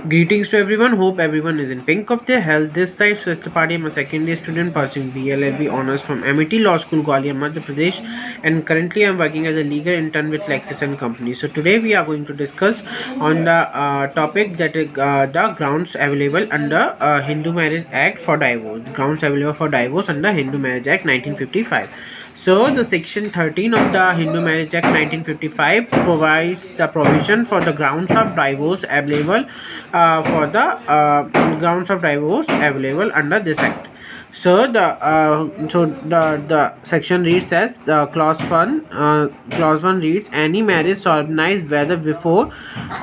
Greetings to everyone. Hope everyone is in pink of their health. This side Swasth Party. I'm a second year student pursuing BLLB honors from MIT Law School, Gwalior, Madhya Pradesh, and currently I'm working as a legal intern with Lexis and Company. So today we are going to discuss on the topic that is the grounds available under Hindu Marriage Act for divorce. Grounds available for divorce under Hindu Marriage Act 1955. So the section 13 of the Hindu Marriage Act 1955 provides the provision for the grounds of divorce available grounds of divorce available under this act. So the section reads as the clause 1 reads, any marriage solemnized whether before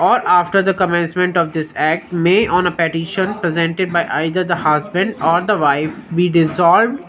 or after the commencement of this act may on a petition presented by either the husband or the wife be dissolved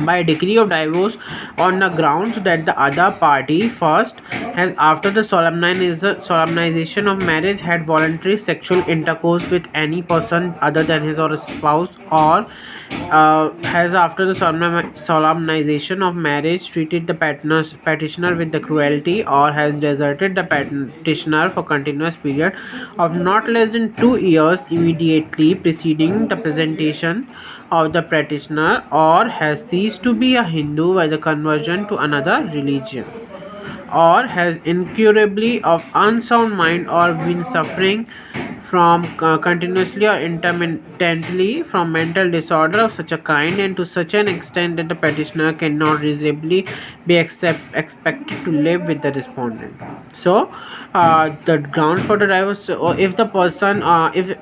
by decree of divorce on the grounds that the other party first has after the solemnization of marriage had voluntary sexual intercourse with any person other than his or his spouse, or has after the solemnization of marriage treated the petitioner with the cruelty, or has deserted the petitioner for continuous period of not less than 2 years immediately preceding the presentation of the petitioner, or has ceased to be a Hindu by the conversion to another religion, or has incurably of unsound mind or been suffering from continuously or intermittently from mental disorder of such a kind and to such an extent that the petitioner cannot reasonably be expected to live with the respondent. So the grounds for the divorce, if the person if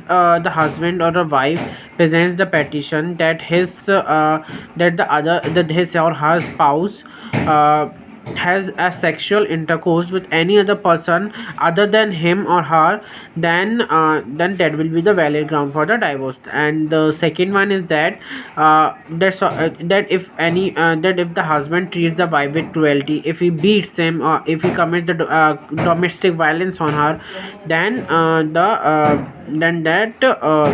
the husband or the wife presents the petition that his or her spouse has a sexual intercourse with any other person other than him or her, then that will be the valid ground for the divorce. And the second one is that that if the husband treats the wife with cruelty, if he beats him or if he commits the domestic violence on her, then that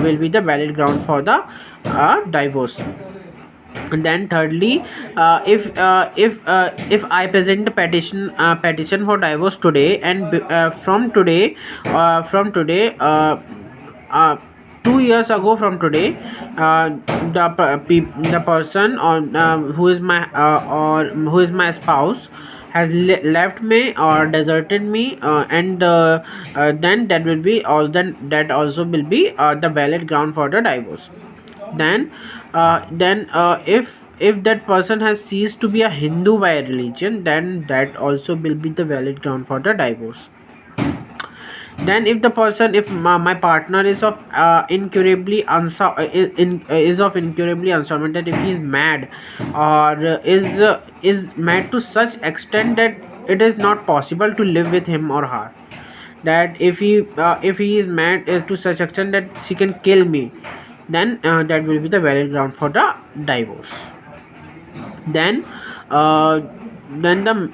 will be the valid ground for the divorce. And then thirdly, if I present the petition for divorce today, and from today 2 years ago from today, the person who is my spouse has left me or deserted me, and then that also will be the valid ground for the divorce. Then if that person has ceased to be a Hindu by religion, then that also will be the valid ground for the divorce. Then if my partner is of incurably unsound, that if he is mad, or is mad to such extent that it is not possible to live with him or her, that if he is mad to such extent that she can kill me, then that will be the valid ground for the divorce. Then uh, then the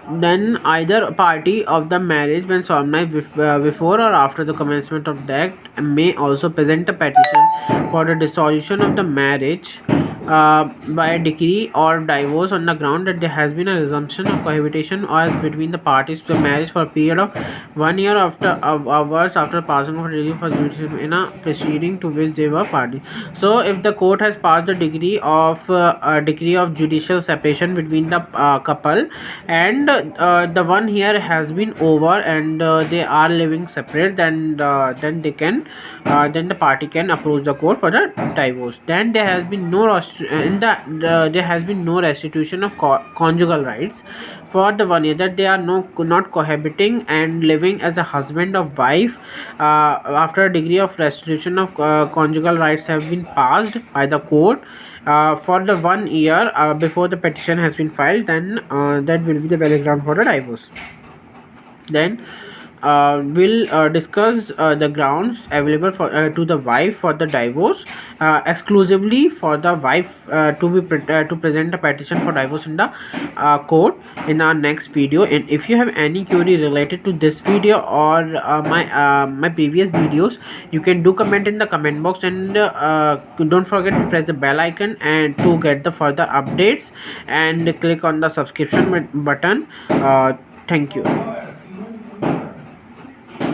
then either party of the marriage when solemnized before or after the commencement of the act may also present a petition for the dissolution of the marriage by a decree or divorce on the ground that there has been a resumption of cohabitation or as between the parties to the marriage for a period of 1 year of hours after passing of a decree for judicial in a proceeding to which they were party. So if the court has passed the decree of judicial separation between the couple, and the 1 year has been over, and they are living separate, then the party can approach the court for the divorce. Then there has been there has been no restitution of conjugal rights for the 1 year, that they are not cohabiting and living as a husband or wife after a degree of restitution of conjugal rights have been passed by the court for the 1 year before the petition has been filed, then that will be the valid ground for the divorce. Then we'll discuss the grounds available for to the wife for the divorce, exclusively for the wife to present a petition for divorce in the court in our next video. And if you have any query related to this video or my previous videos, you can do comment in the comment box, and don't forget to press the bell icon and to get the further updates, and click on the subscription button. Thank you.